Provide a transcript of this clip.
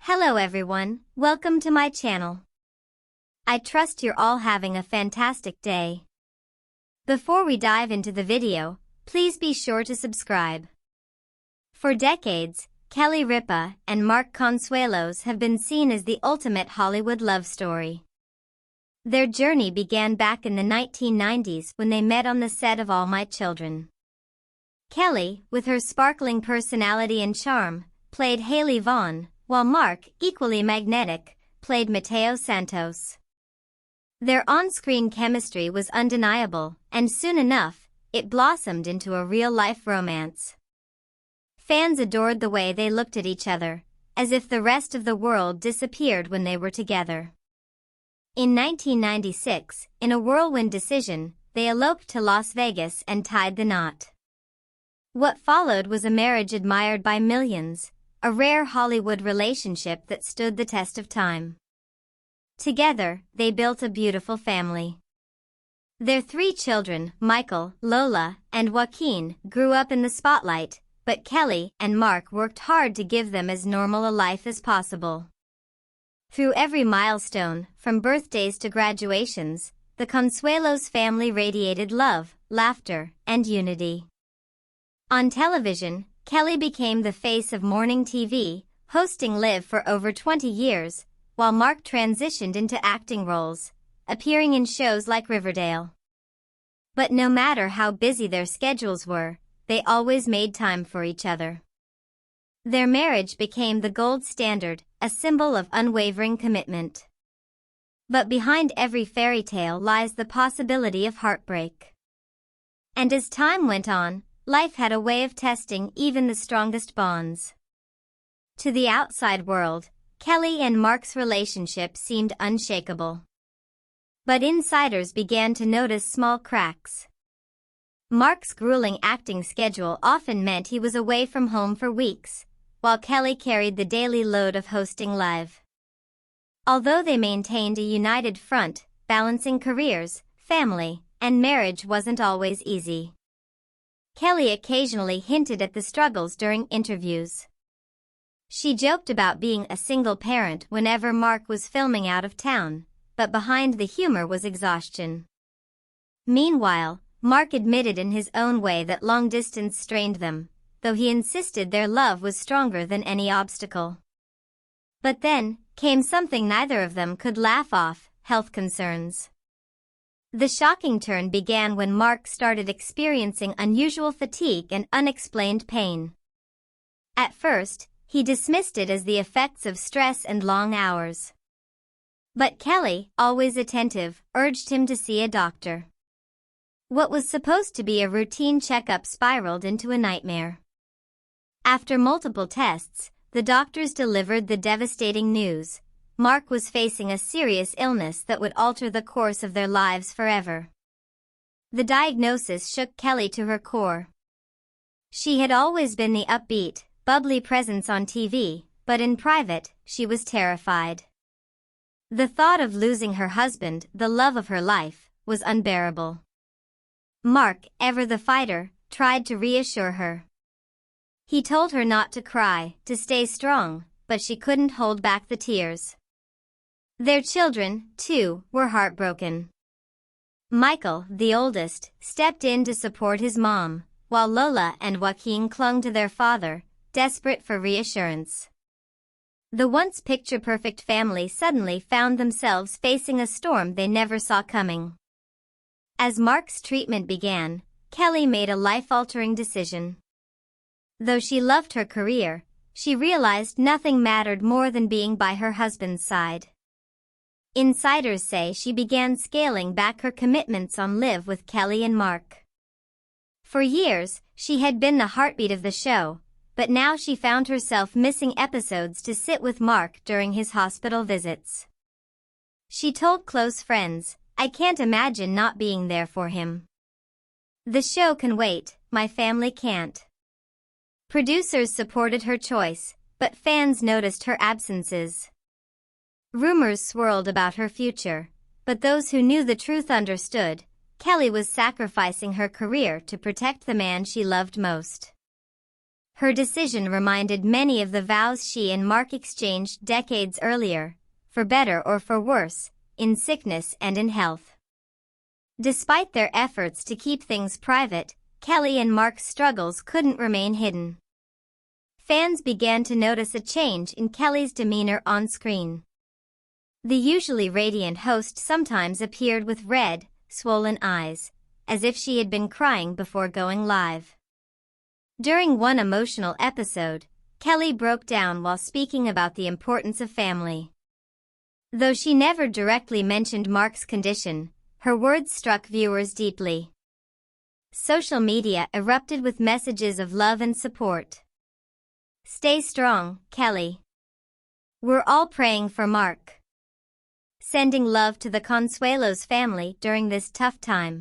Hello everyone, welcome to my channel. I trust you're all having a fantastic day. Before we dive into the video, please be sure to subscribe. For decades, Kelly Ripa and Mark Consuelos have been seen as the ultimate Hollywood love story. Their journey began back in the 1990s when they met on the set of All My Children. Kelly, with her sparkling personality and charm, played Haley Vaughn, while Mark, equally magnetic, played Mateo Santos. Their on-screen chemistry was undeniable, and soon enough, it blossomed into a real-life romance. Fans adored the way they looked at each other, as if the rest of the world disappeared when they were together. In 1996, in a whirlwind decision, they eloped to Las Vegas and tied the knot. What followed was a marriage admired by millions, a rare Hollywood relationship that stood the test of time. Together, they built a beautiful family. Their 3 children, Michael, Lola, and Joaquin, grew up in the spotlight, but Kelly and Mark worked hard to give them as normal a life as possible. Through every milestone, from birthdays to graduations, the Consuelos family radiated love, laughter, and unity. On television, Kelly became the face of morning TV, hosting Live for over 20 years, while Mark transitioned into acting roles, appearing in shows like Riverdale. But no matter how busy their schedules were, they always made time for each other. Their marriage became the gold standard, a symbol of unwavering commitment. But behind every fairy tale lies the possibility of heartbreak. And as time went on, life had a way of testing even the strongest bonds. To the outside world, Kelly and Mark's relationship seemed unshakable. But insiders began to notice small cracks. Mark's grueling acting schedule often meant he was away from home for weeks, while Kelly carried the daily load of hosting Live. Although they maintained a united front, balancing careers, family, and marriage wasn't always easy. Kelly occasionally hinted at the struggles during interviews. She joked about being a single parent whenever Mark was filming out of town, but behind the humor was exhaustion. Meanwhile, Mark admitted in his own way that long distance strained them, though he insisted their love was stronger than any obstacle. But then came something neither of them could laugh off: health concerns. The shocking turn began when Mark started experiencing unusual fatigue and unexplained pain. At first, he dismissed it as the effects of stress and long hours. But Kelly, always attentive, urged him to see a doctor. What was supposed to be a routine checkup spiraled into a nightmare. After multiple tests, the doctors delivered the devastating news: Mark was facing a serious illness that would alter the course of their lives forever. The diagnosis shook Kelly to her core. She had always been the upbeat, bubbly presence on TV, but in private, she was terrified. The thought of losing her husband, the love of her life, was unbearable. Mark, ever the fighter, tried to reassure her. He told her not to cry, to stay strong, but she couldn't hold back the tears. Their children, too, were heartbroken. Michael, the oldest, stepped in to support his mom, while Lola and Joaquin clung to their father, desperate for reassurance. The once picture-perfect family suddenly found themselves facing a storm they never saw coming. As Mark's treatment began, Kelly made a life-altering decision. Though she loved her career, she realized nothing mattered more than being by her husband's side. Insiders say she began scaling back her commitments on Live with Kelly and Mark. For years, she had been the heartbeat of the show, but now she found herself missing episodes to sit with Mark during his hospital visits. She told close friends, "I can't imagine not being there for him. The show can wait, my family can't." Producers supported her choice, but fans noticed her absences. Rumors swirled about her future, but those who knew the truth understood: Kelly was sacrificing her career to protect the man she loved most. Her decision reminded many of the vows she and Mark exchanged decades earlier, for better or for worse, in sickness and in health. Despite their efforts to keep things private, Kelly and Mark's struggles couldn't remain hidden. Fans began to notice a change in Kelly's demeanor on screen. The usually radiant host sometimes appeared with red, swollen eyes, as if she had been crying before going live. During one emotional episode, Kelly broke down while speaking about the importance of family. Though she never directly mentioned Mark's condition, her words struck viewers deeply. Social media erupted with messages of love and support. "Stay strong, Kelly. We're all praying for Mark." Sending love to the Consuelos family during this tough time.